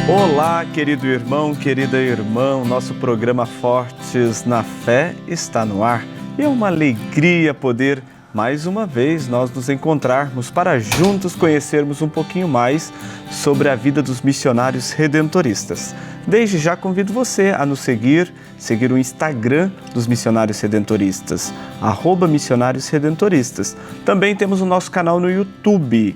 Olá, querido irmão, querida irmã, nosso programa Fortes na Fé está no ar. E é uma alegria poder, mais uma vez, nós nos encontrarmos para juntos conhecermos um pouquinho mais sobre a vida dos missionários redentoristas. Desde já convido você a nos seguir o Instagram dos Missionários Redentoristas, @Missionários Redentoristas. Também temos o nosso canal no YouTube,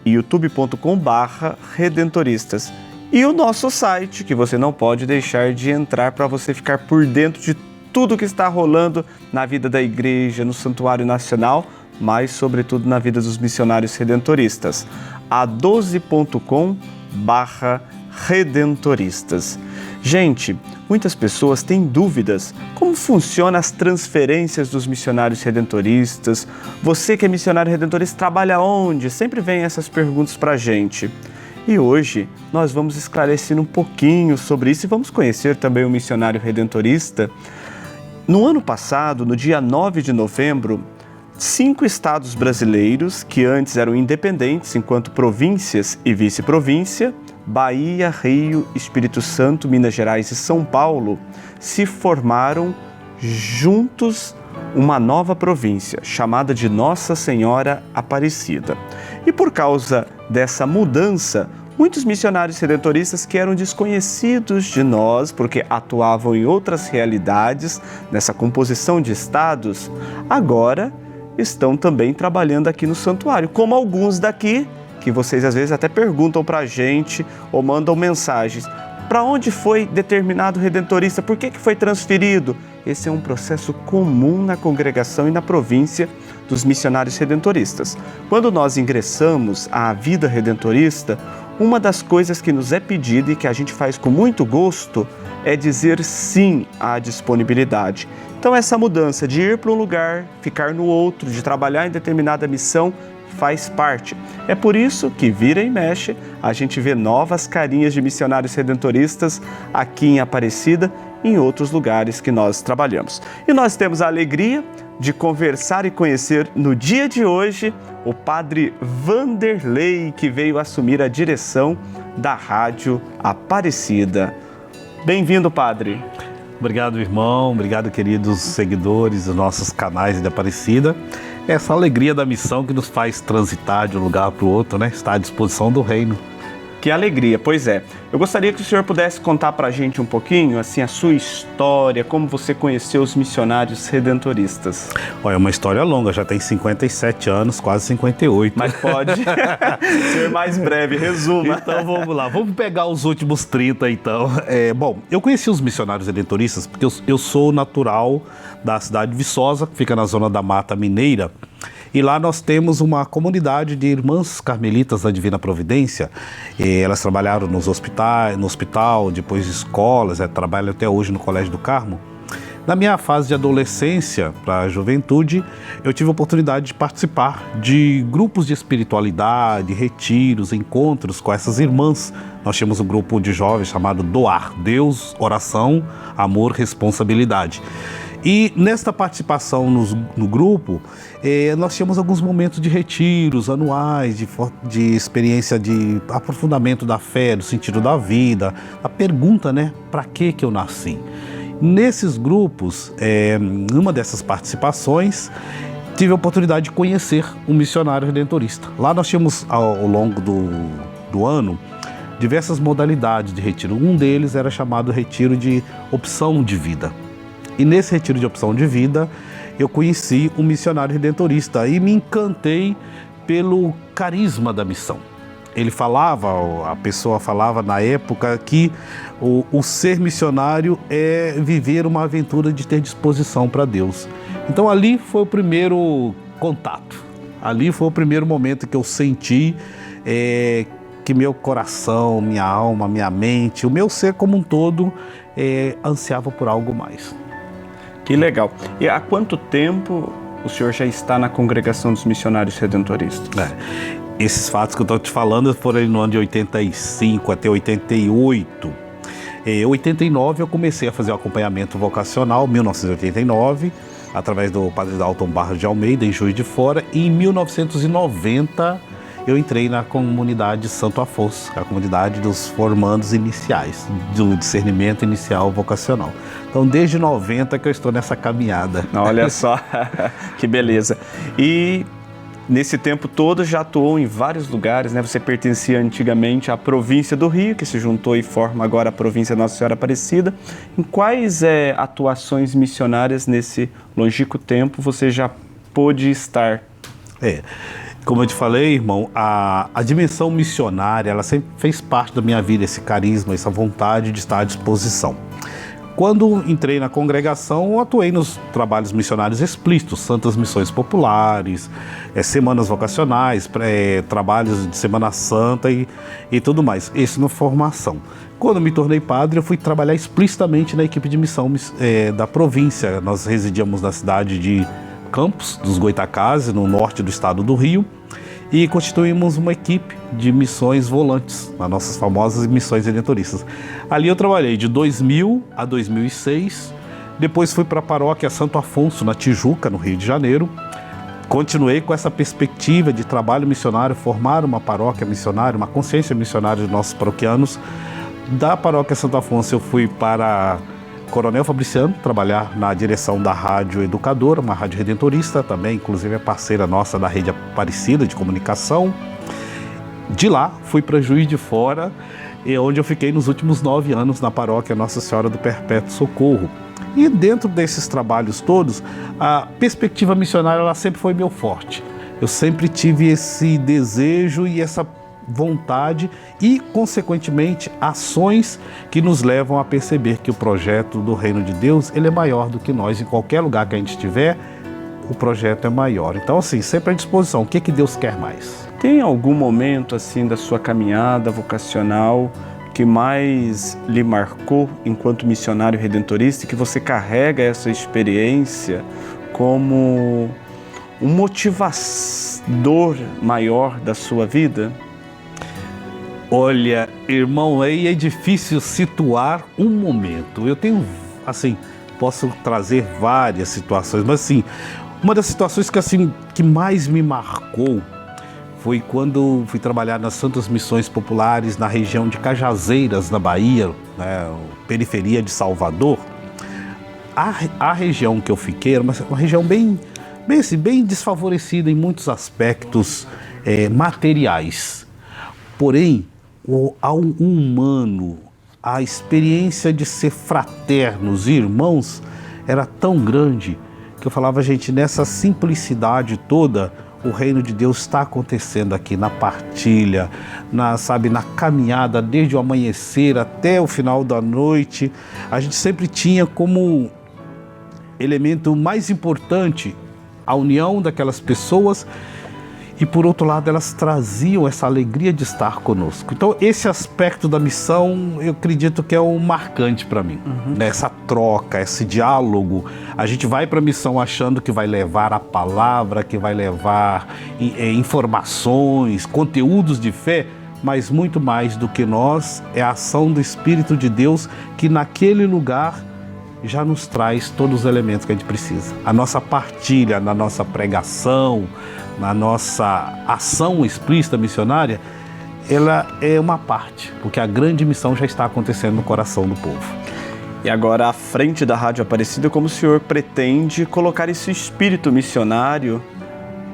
youtube.com/redentoristas. E o nosso site, que você não pode deixar de entrar para você ficar por dentro de tudo que está rolando na vida da igreja, no Santuário Nacional, mas sobretudo na vida dos missionários redentoristas. a12.com/redentoristas. Gente, muitas pessoas têm dúvidas. Como funcionam as transferências dos missionários redentoristas? Você que é missionário redentorista trabalha onde? Sempre vem essas perguntas para a gente. E hoje nós vamos esclarecer um pouquinho sobre isso e vamos conhecer também o missionário redentorista. No ano passado, no dia 9 de novembro, 5 estados brasileiros, que antes eram independentes enquanto províncias e vice-província, Bahia, Rio, Espírito Santo, Minas Gerais e São Paulo, se formaram juntos uma nova província, chamada de Nossa Senhora Aparecida. E por causa dessa mudança, muitos missionários redentoristas que eram desconhecidos de nós, porque atuavam em outras realidades, nessa composição de estados, agora estão também trabalhando aqui no santuário, como alguns daqui, que vocês às vezes até perguntam para a gente ou mandam mensagens. Para onde foi determinado redentorista? Por que foi transferido? Esse é um processo comum na congregação e na província dos missionários redentoristas. Quando nós ingressamos à vida redentorista, uma das coisas que nos é pedida e que a gente faz com muito gosto é dizer sim à disponibilidade. Então essa mudança de ir para um lugar, ficar no outro, de trabalhar em determinada missão, faz parte. É por isso que vira e mexe, a gente vê novas carinhas de missionários redentoristas aqui em Aparecida e em outros lugares que nós trabalhamos. E nós temos a alegria de conversar e conhecer no dia de hoje o padre Vanderlei, que veio assumir a direção da Rádio Aparecida. Bem-vindo, padre. Obrigado, irmão. Obrigado, queridos seguidores dos nossos canais de Aparecida. Essa alegria da missão que nos faz transitar de um lugar para o outro, né? Está à disposição do reino. Que alegria, pois é. Eu gostaria que o senhor pudesse contar para a gente um pouquinho, assim, a sua história, como você conheceu os missionários redentoristas. Olha, é uma história longa, já tem 57 anos, quase 58. Mas pode ser mais breve, resuma. Então vamos lá, vamos pegar os últimos 30 então. Bom, eu conheci os missionários redentoristas porque eu sou natural da cidade de Viçosa, que fica na zona da Mata Mineira. E lá nós temos uma comunidade de irmãs carmelitas da Divina Providência. Elas trabalharam no hospital, depois escolas, trabalham até hoje no Colégio do Carmo. Na minha fase de adolescência para a juventude, eu tive a oportunidade de participar de grupos de espiritualidade, retiros, encontros com essas irmãs. Nós tínhamos um grupo de jovens chamado DOAR, Deus, Oração, Amor, Responsabilidade. E nesta participação no grupo, nós tínhamos alguns momentos de retiros anuais, de experiência de aprofundamento da fé, do sentido da vida, a pergunta, né, para que eu nasci? Nesses grupos, numa dessas participações, tive a oportunidade de conhecer um missionário redentorista. Lá nós tínhamos, ao longo do ano, diversas modalidades de retiro. Um deles era chamado retiro de opção de vida. E nesse retiro de opção de vida, eu conheci um missionário redentorista e me encantei pelo carisma da missão. A pessoa falava na época que o ser missionário é viver uma aventura de ter disposição para Deus. Então ali foi o primeiro contato, ali foi o primeiro momento que eu senti que meu coração, minha alma, minha mente, o meu ser como um todo ansiava por algo mais. Que legal. E há quanto tempo o senhor já está na congregação dos missionários redentoristas? Esses fatos que eu estou te falando foram no ano de 85 até 88. Em 89 eu comecei a fazer o acompanhamento vocacional, 1989, através do padre Dalton Barros de Almeida, em Juiz de Fora. E em 1990 eu entrei na comunidade Santo Afonso, a comunidade dos formandos iniciais, do discernimento inicial vocacional. Então, desde 90 que eu estou nessa caminhada. Olha só, que beleza. E nesse tempo todo já atuou em vários lugares, né? Você pertencia antigamente à província do Rio, que se juntou e forma agora a província Nossa Senhora Aparecida. Em quais atuações missionárias nesse longínquo tempo você já pôde estar? Como eu te falei, irmão, a dimensão missionária, ela sempre fez parte da minha vida, esse carisma, essa vontade de estar à disposição. Quando entrei na congregação, eu atuei nos trabalhos missionários explícitos, santas missões populares, semanas vocacionais, trabalhos de Semana Santa e tudo mais. Isso na formação. Quando me tornei padre, eu fui trabalhar explicitamente na equipe de missão da província. Nós residíamos na cidade de Campos dos Goitacazes, no norte do estado do Rio, e constituímos uma equipe de missões volantes, nas nossas famosas missões redentoristas. Ali eu trabalhei de 2000 a 2006, depois fui para a paróquia Santo Afonso, na Tijuca, no Rio de Janeiro. Continuei com essa perspectiva de trabalho missionário, formar uma paróquia missionária, uma consciência missionária de nossos paroquianos. Da paróquia Santo Afonso eu fui para Coronel Fabriciano, trabalhar na direção da Rádio Educadora, uma rádio redentorista também, inclusive é parceira nossa da Rede Aparecida de Comunicação. De lá, fui para Juiz de Fora, onde eu fiquei nos últimos 9 anos na paróquia Nossa Senhora do Perpétuo Socorro. E dentro desses trabalhos todos, a perspectiva missionária ela sempre foi meu forte. Eu sempre tive esse desejo e essa vontade e, consequentemente, ações que nos levam a perceber que o projeto do Reino de Deus ele é maior do que nós. Em qualquer lugar que a gente estiver, o projeto é maior. Então, assim, sempre à disposição. O que Deus quer mais? Tem algum momento, assim, da sua caminhada vocacional que mais lhe marcou enquanto missionário redentorista e que você carrega essa experiência como um motivador maior da sua vida? Olha, irmão, aí é difícil situar um momento. Eu tenho, assim, posso trazer várias situações, mas assim, uma das situações que mais me marcou foi quando fui trabalhar nas Santas Missões Populares na região de Cajazeiras, na Bahia, né, periferia de Salvador. A região que eu fiquei era uma região bem desfavorecida em muitos aspectos materiais. Porém, ao humano, a experiência de ser fraternos e irmãos era tão grande que eu falava, gente, nessa simplicidade toda, o reino de Deus está acontecendo aqui na partilha, na caminhada desde o amanhecer até o final da noite. A gente sempre tinha como elemento mais importante a união daquelas pessoas. E, por outro lado, elas traziam essa alegria de estar conosco. Então, esse aspecto da missão, eu acredito que é o marcante para mim. Né? Essa troca, esse diálogo. A gente vai para a missão achando que vai levar a palavra, que vai levar informações, conteúdos de fé, mas muito mais do que nós, é a ação do Espírito de Deus que naquele lugar já nos traz todos os elementos que a gente precisa. A nossa partilha, na nossa pregação, na nossa ação explícita missionária, ela é uma parte, porque a grande missão já está acontecendo no coração do povo. E agora, à frente da Rádio Aparecida, como o senhor pretende colocar esse espírito missionário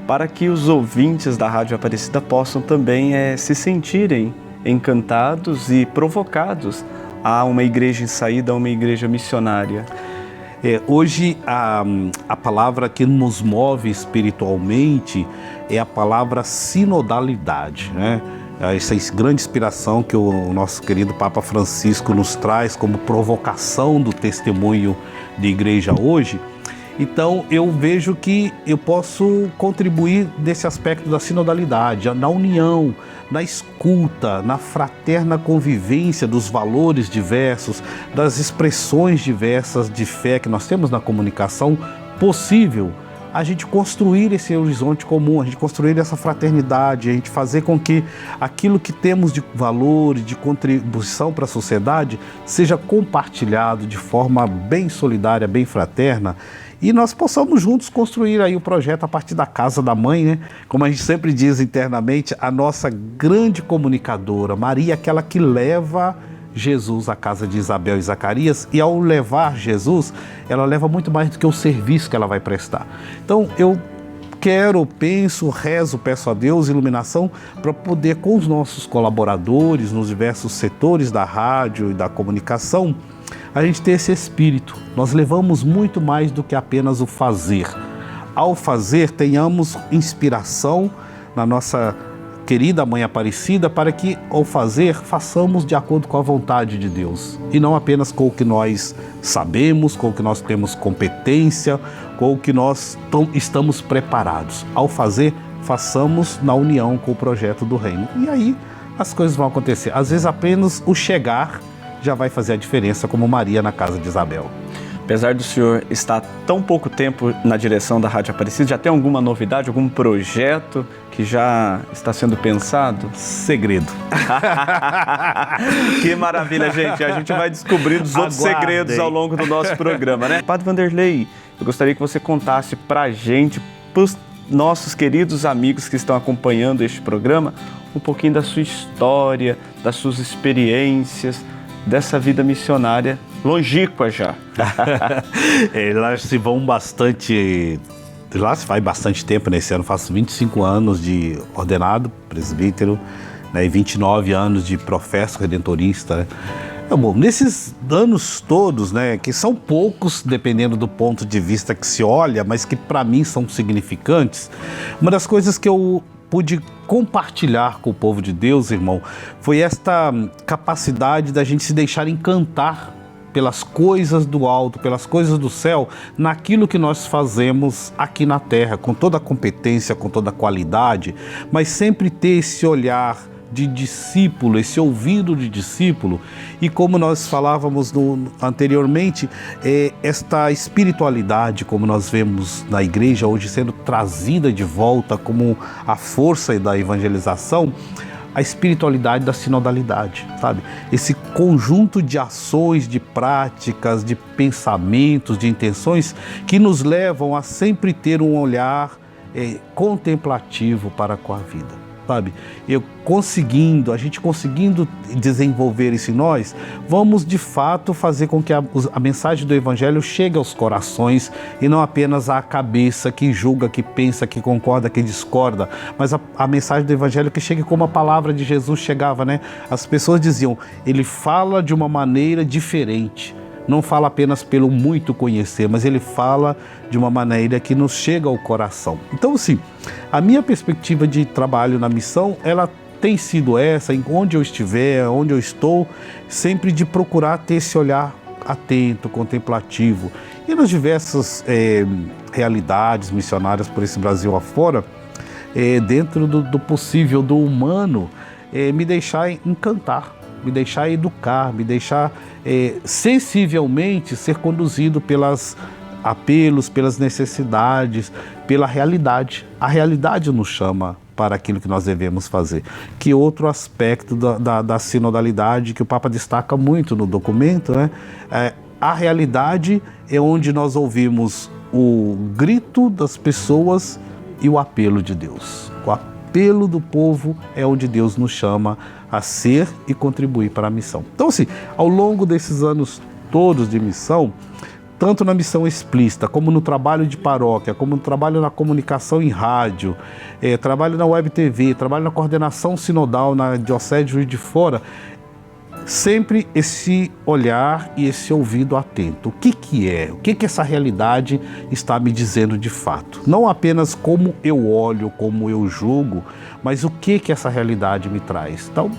para que os ouvintes da Rádio Aparecida possam também se sentirem encantados e provocados a uma igreja em saída, a uma igreja missionária? Hoje, a palavra que nos move espiritualmente é a palavra sinodalidade, né? Essa grande inspiração que o nosso querido Papa Francisco nos traz como provocação do testemunho de igreja hoje. Então, eu vejo que eu posso contribuir nesse aspecto da sinodalidade, na união, na escuta, na fraterna convivência dos valores diversos, das expressões diversas de fé que nós temos na comunicação, possível a gente construir esse horizonte comum, a gente construir essa fraternidade, a gente fazer com que aquilo que temos de valor e de contribuição para a sociedade seja compartilhado de forma bem solidária, bem fraterna. e nós possamos juntos construir aí o projeto a partir da casa da mãe, né? Como a gente sempre diz internamente, a nossa grande comunicadora, Maria, aquela que leva Jesus à casa de Isabel e Zacarias, e ao levar Jesus, ela leva muito mais do que o serviço que ela vai prestar. Então eu quero, penso, rezo, peço a Deus iluminação para poder, com os nossos colaboradores nos diversos setores da rádio e da comunicação, a gente ter esse espírito. Nós levamos muito mais do que apenas o fazer. Ao fazer, tenhamos inspiração na nossa querida Mãe Aparecida, para que, ao fazer, façamos de acordo com a vontade de Deus. E não apenas com o que nós sabemos, com o que nós temos competência, com o que nós estamos preparados. Ao fazer, façamos na união com o projeto do Reino. E aí as coisas vão acontecer. Às vezes apenas o chegar já vai fazer a diferença, como Maria na casa de Isabel. Apesar do senhor estar tão pouco tempo na direção da Rádio Aparecida, já tem alguma novidade, algum projeto que já está sendo pensado? Segredo. Que maravilha, gente. A gente vai descobrindo os outros segredos ao longo do nosso programa, né? Padre Vanderlei, eu gostaria que você contasse pra gente, pros nossos queridos amigos que estão acompanhando este programa, um pouquinho da sua história, das suas experiências, dessa vida missionária longínqua já. Lá se vão bastante... Lá se faz bastante tempo, nesse ano faço 25 anos de ordenado presbítero, né, e 29 anos de professo redentorista, né? Bom, nesses anos todos, né, que são poucos, dependendo do ponto de vista que se olha, mas que para mim são significantes, uma das coisas que eu pude compartilhar com o povo de Deus, irmão, foi esta capacidade da gente se deixar encantar pelas coisas do alto, pelas coisas do céu, naquilo que nós fazemos aqui na terra, com toda a competência, com toda a qualidade, mas sempre ter esse olhar de discípulo, esse ouvido de discípulo, e como nós falávamos anteriormente, esta espiritualidade, como nós vemos na igreja hoje sendo trazida de volta como a força da evangelização, a espiritualidade da sinodalidade, sabe? Esse conjunto de ações, de práticas, de pensamentos, de intenções que nos levam a sempre ter um olhar contemplativo para com a vida, sabe? A gente conseguindo desenvolver isso em nós, vamos de fato fazer com que a mensagem do Evangelho chegue aos corações e não apenas à cabeça que julga, que pensa, que concorda, que discorda, mas a mensagem do Evangelho que chegue como a palavra de Jesus chegava, né? As pessoas diziam, ele fala de uma maneira diferente. Não fala apenas pelo muito conhecer, mas ele fala de uma maneira que nos chega ao coração. Então, assim, a minha perspectiva de trabalho na missão, ela tem sido essa, onde eu estiver, onde eu estou, sempre de procurar ter esse olhar atento, contemplativo. E nas diversas realidades missionárias por esse Brasil afora, dentro do possível, do humano, me deixar encantar, me deixar educar, me deixar sensivelmente ser conduzido pelos apelos, pelas necessidades, pela realidade. A realidade nos chama para aquilo que nós devemos fazer. Que outro aspecto da sinodalidade que o Papa destaca muito no documento, né? A realidade é onde nós ouvimos o grito das pessoas e o apelo de Deus. O apelo do povo é onde Deus nos chama a ser e contribuir para a missão. Então, assim, ao longo desses anos todos de missão, tanto na missão explícita, como no trabalho de paróquia, como no trabalho na comunicação em rádio, trabalho na web TV, trabalho na coordenação sinodal na Diocese de Juiz de Fora, sempre esse olhar e esse ouvido atento. O que é? O que essa realidade está me dizendo de fato? Não apenas como eu olho, como eu julgo, mas o que essa realidade me traz. Então,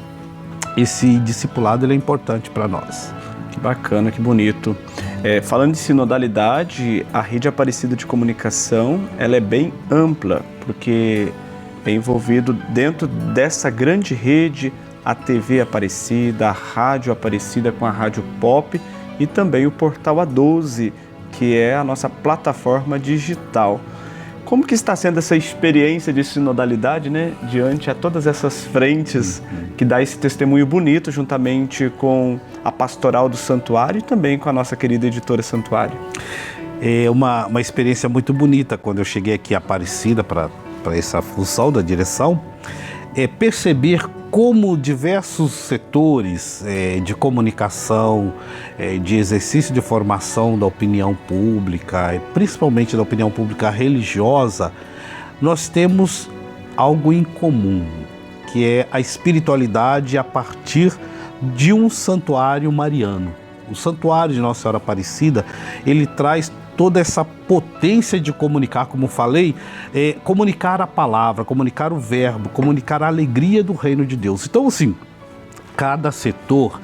esse discipulado ele é importante para nós. Que bacana, que bonito. Falando de sinodalidade, a rede Aparecida de comunicação, ela é bem ampla, porque é envolvido dentro dessa grande rede a TV Aparecida, a Rádio Aparecida com a Rádio Pop e também o Portal A12, que é a nossa plataforma digital. Como que está sendo essa experiência de sinodalidade, né, diante a todas essas frentes que dá esse testemunho bonito juntamente com a Pastoral do Santuário e também com a nossa querida editora Santuário? é uma experiência muito bonita quando eu cheguei aqui a Aparecida para essa função da direção, é perceber como diversos setores de comunicação, de exercício de formação da opinião pública, principalmente da opinião pública religiosa, nós temos algo em comum, que é a espiritualidade a partir de um santuário mariano. O santuário de Nossa Senhora Aparecida, ele traz toda essa potência de comunicar, como falei, comunicar a palavra, comunicar o verbo, comunicar a alegria do reino de Deus. Então, assim, cada setor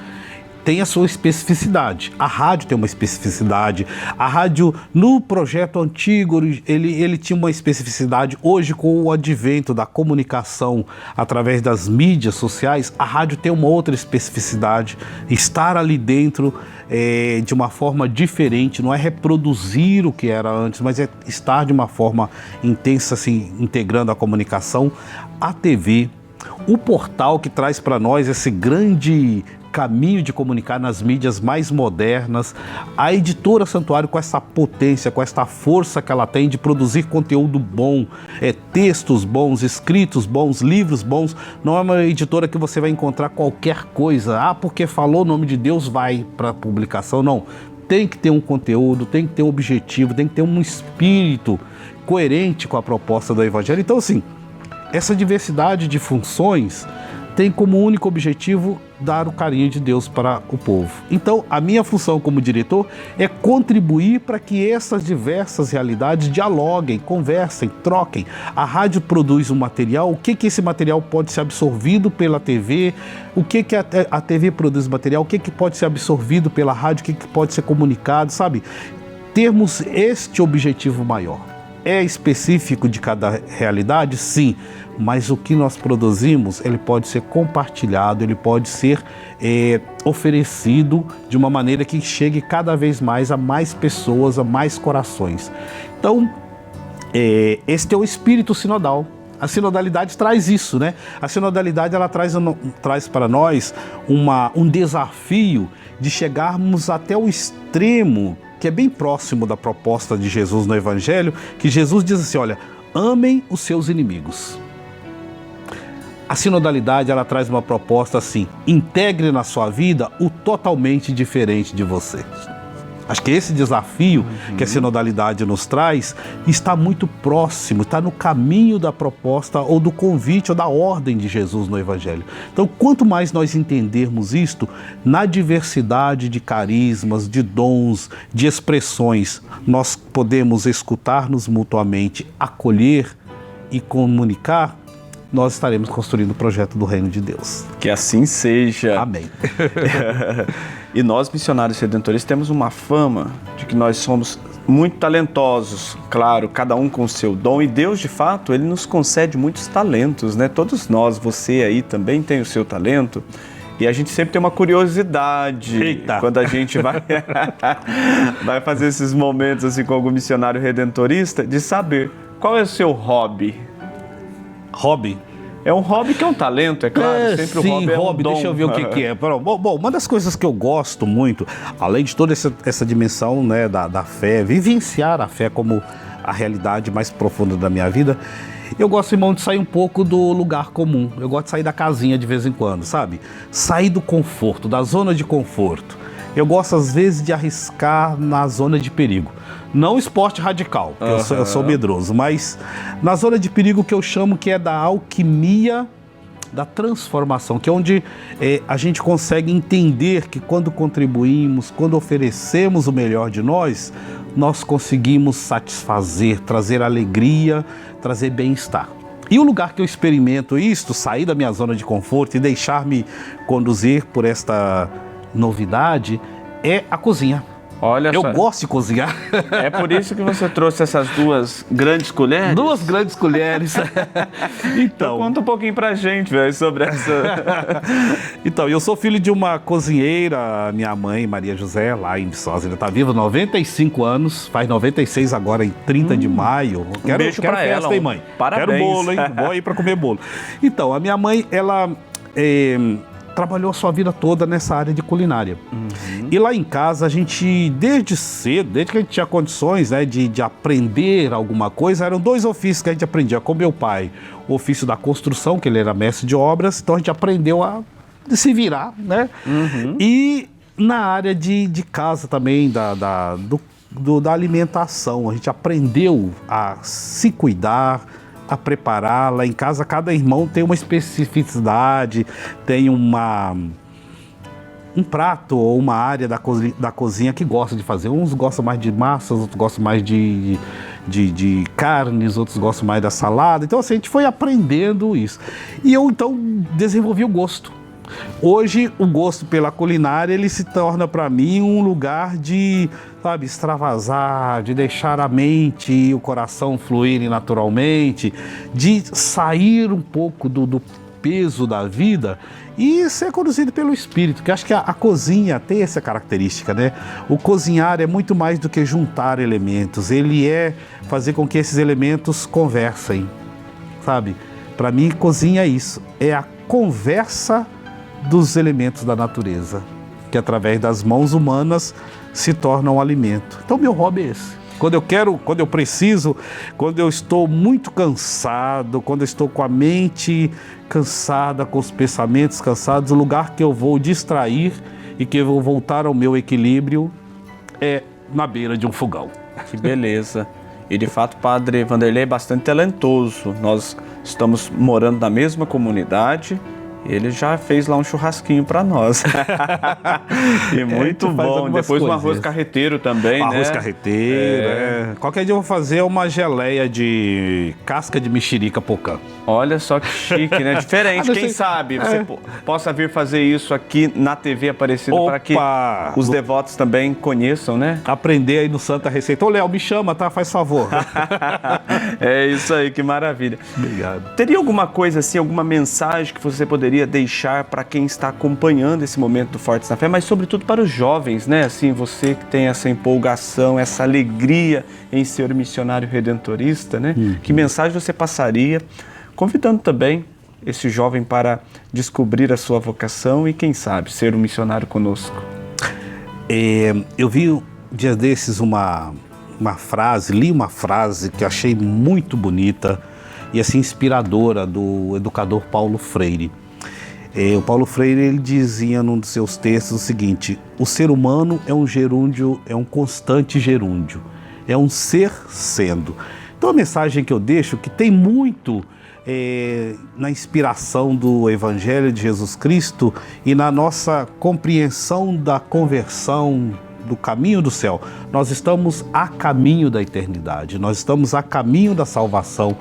tem a sua especificidade. A rádio tem uma especificidade. A rádio, no projeto antigo, ele tinha uma especificidade. Hoje, com o advento da comunicação através das mídias sociais, a rádio tem uma outra especificidade. Estar ali dentro de uma forma diferente, não é reproduzir o que era antes, mas é estar de uma forma intensa, assim, integrando a comunicação. A TV, o portal que traz para nós esse grande caminho de comunicar nas mídias mais modernas, a editora Santuário com essa potência, com essa força que ela tem de produzir conteúdo bom, textos bons, escritos bons, livros bons. Não é uma editora que você vai encontrar qualquer coisa, porque falou o nome de Deus, vai para publicação, não. Tem que ter um conteúdo, tem que ter um objetivo, tem que ter um espírito coerente com a proposta do Evangelho. Então, assim, essa diversidade de funções tem como único objetivo dar o carinho de Deus para o povo. Então, a minha função como diretor é contribuir para que essas diversas realidades dialoguem, conversem, troquem. A rádio produz um material, o que esse material pode ser absorvido pela TV, o que a TV produz material, o que pode ser absorvido pela rádio, o que pode ser comunicado, sabe? Termos este objetivo maior. É específico de cada realidade? Sim, mas o que nós produzimos, ele pode ser compartilhado, ele pode ser oferecido de uma maneira que chegue cada vez mais a mais pessoas, a mais corações. Então, este é o espírito sinodal. A sinodalidade traz isso, né? A sinodalidade, ela traz para nós um desafio de chegarmos até o extremo, que é bem próximo da proposta de Jesus no Evangelho, que Jesus diz assim, olha, amem os seus inimigos. A sinodalidade, ela traz uma proposta assim, integre na sua vida o totalmente diferente de você. Acho que esse desafio que a sinodalidade nos traz está muito próximo, está no caminho da proposta ou do convite ou da ordem de Jesus no Evangelho. Então, quanto mais nós entendermos isto, na diversidade de carismas, de dons, de expressões, nós podemos escutar-nos mutuamente, acolher e comunicar, nós estaremos construindo o projeto do Reino de Deus. Que assim seja. Amém. E nós, missionários redentores, temos uma fama de que nós somos muito talentosos, claro, cada um com o seu dom, e Deus, de fato, Ele nos concede muitos talentos, né? Todos nós, você aí também tem o seu talento, e a gente sempre tem uma curiosidade. Eita. Quando a gente vai fazer esses momentos assim com algum missionário redentorista, de saber qual é o seu hobby. Hobby? É um hobby que é um talento, é claro. Sempre sim, o hobby é um dom. Deixa eu ver o que é. Bom, uma das coisas que eu gosto muito, além de toda essa dimensão, né, da fé, vivenciar a fé como a realidade mais profunda da minha vida, eu gosto, irmão, de sair um pouco do lugar comum. Eu gosto de sair da casinha de vez em quando, sabe? Sair do conforto, da zona de conforto. Eu gosto, às vezes, de arriscar na zona de perigo. Não esporte radical, porque eu sou medroso, mas na zona de perigo que eu chamo que é da alquimia da transformação, que é onde a gente consegue entender que quando contribuímos, quando oferecemos o melhor de nós, nós conseguimos satisfazer, trazer alegria, trazer bem-estar. E o lugar que eu experimento isto, sair da minha zona de conforto e deixar-me conduzir por esta novidade, é a cozinha. Olha eu só. gosto de cozinhar. É por isso que você trouxe essas duas grandes colheres? 2 grandes colheres. Então, conta um pouquinho pra gente, velho, sobre essa... Então, eu sou filho de uma cozinheira, minha mãe, Maria José, lá em Viçosa. Ela tá viva, 95 anos, faz 96 agora em 30 de maio. Beijo pra festa, ela. Hein, mãe? Parabéns. Quero bolo, hein? Vou aí pra comer bolo. Então, a minha mãe, ela trabalhou a sua vida toda nessa área de culinária. E lá em casa a gente, desde cedo, desde que a gente tinha condições, né, de aprender alguma coisa, eram 2 ofícios que a gente aprendia com meu pai. O ofício da construção, que ele era mestre de obras, então a gente aprendeu a se virar, né? E na área de casa também, da alimentação, a gente aprendeu a se cuidar, a preparar. Lá em casa, cada irmão tem uma especificidade, tem um prato ou uma área da cozinha que gosta de fazer. Uns gostam mais de massas, outros gostam mais de carnes, outros gostam mais da salada. Então assim, a gente foi aprendendo isso. E eu então desenvolvi o gosto. Hoje o gosto pela culinária, ele se torna para mim um lugar de, sabe, extravasar, de deixar a mente e o coração fluírem naturalmente, de sair um pouco do peso da vida e ser conduzido pelo Espírito, que acho que a cozinha tem essa característica, né? O cozinhar é muito mais do que juntar elementos, ele é fazer com que esses elementos conversem, sabe? Para mim, cozinha é isso, é a conversa dos elementos da natureza, que através das mãos humanas se tornam um alimento. Então meu hobby é esse. Quando eu quero, quando eu preciso, quando eu estou muito cansado, quando eu estou com a mente cansada, com os pensamentos cansados, o lugar que eu vou distrair e que eu vou voltar ao meu equilíbrio é na beira de um fogão. Que beleza. E de fato, o Padre Vanderlei é bastante talentoso. Nós estamos morando na mesma comunidade. Ele já fez lá um churrasquinho para nós. E muito bom. Depois um arroz carreteiro também, né? Arroz carreteiro, Qualquer dia eu vou fazer uma geleia de casca de mexerica pocã. Olha só que chique, né? Diferente. Quem sabe você possa vir fazer isso aqui na TV Aparecida para que os devotos também conheçam, né? Aprender aí no Santa Receita. Ô, Léo, me chama, tá? Faz favor. É isso aí, que maravilha. Obrigado. Teria alguma coisa assim, alguma mensagem que você poderia deixar para quem está acompanhando esse momento do Fortes na Fé, mas sobretudo para os jovens, né? Assim, você que tem essa empolgação, essa alegria em ser missionário redentorista, né? Que mensagem você passaria, convidando também esse jovem para descobrir a sua vocação e, quem sabe, ser um missionário conosco? Eu vi dias desses uma frase, li uma frase que eu achei muito bonita e assim inspiradora do educador Paulo Freire. O Paulo Freire, ele dizia num dos seus textos o seguinte: o ser humano é um gerúndio, é um constante gerúndio, é um ser sendo. Então a mensagem que eu deixo, que tem muito na inspiração do Evangelho de Jesus Cristo e na nossa compreensão da conversão, do caminho do céu. Nós estamos a caminho da eternidade, nós estamos a caminho da salvação.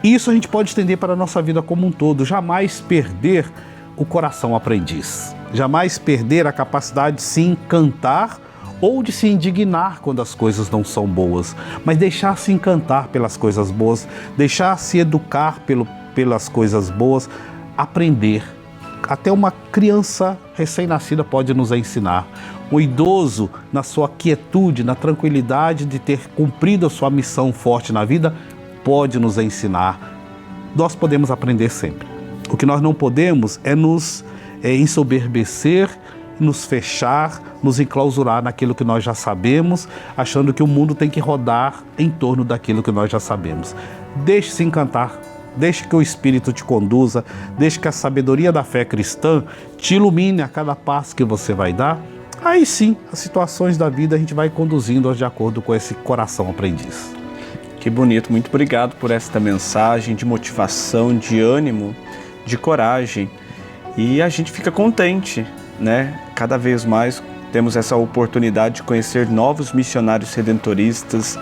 Isso a gente pode estender para a nossa vida como um todo, jamais perder o coração aprendiz, jamais perder a capacidade de se encantar ou de se indignar quando as coisas não são boas, mas deixar-se encantar pelas coisas boas, deixar-se educar pelas coisas boas, aprender. Até uma criança recém-nascida pode nos ensinar. O idoso, na sua quietude, na tranquilidade de ter cumprido a sua missão forte na vida, pode nos ensinar. Nós podemos aprender sempre. O que nós não podemos é nos ensoberbecer, nos fechar, nos enclausurar naquilo que nós já sabemos, achando que o mundo tem que rodar em torno daquilo que nós já sabemos. Deixe-se encantar, deixe que o Espírito te conduza, deixe que a sabedoria da fé cristã te ilumine a cada passo que você vai dar. Aí sim, as situações da vida a gente vai conduzindo de acordo com esse coração aprendiz. Que bonito, muito obrigado por esta mensagem de motivação, de ânimo, de coragem. E a gente fica contente, né? Cada vez mais temos essa oportunidade de conhecer novos missionários redentoristas,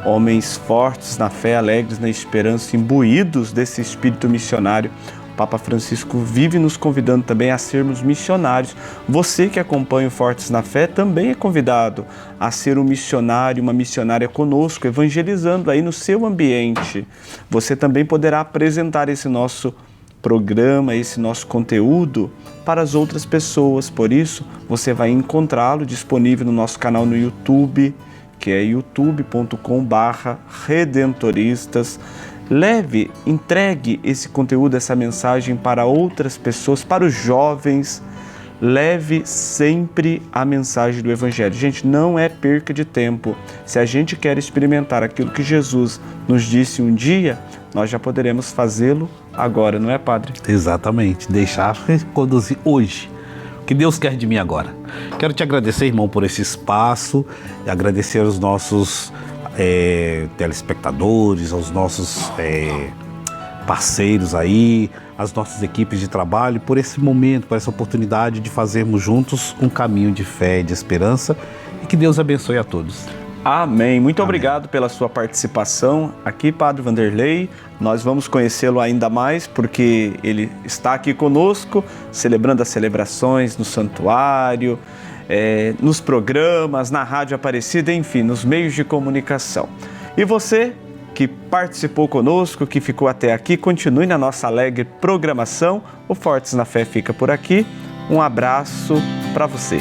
homens fortes na fé, alegres na esperança, imbuídos desse espírito missionário. O Papa Francisco vive nos convidando também a sermos missionários. Você que acompanha o Fortes na Fé também é convidado a ser um missionário, uma missionária conosco, evangelizando aí no seu ambiente. Você também poderá apresentar esse nosso programa, esse nosso conteúdo para as outras pessoas. Por isso, você vai encontrá-lo disponível no nosso canal no YouTube, que é youtube.com/redentoristas. entregue esse conteúdo, essa mensagem para outras pessoas, para os jovens. Leve sempre a mensagem do Evangelho. Gente, não é perca de tempo. Se a gente quer experimentar aquilo que Jesus nos disse um dia, nós já poderemos fazê-lo agora, não é, Padre? Exatamente, deixar conduzir hoje. O que Deus quer de mim agora. Quero te agradecer, irmão, por esse espaço, e agradecer aos nossos telespectadores, aos nossos parceiros aí, as nossas equipes de trabalho, por esse momento, por essa oportunidade de fazermos juntos um caminho de fé e de esperança, e que Deus abençoe a todos. Amém. Muito obrigado pela sua participação aqui, Padre Vanderlei. Nós vamos conhecê-lo ainda mais porque ele está aqui conosco, celebrando as celebrações no santuário, nos programas, na Rádio Aparecida, enfim, nos meios de comunicação. E você que participou conosco, que ficou até aqui, continue na nossa alegre programação. O Fortes na Fé fica por aqui. Um abraço para você.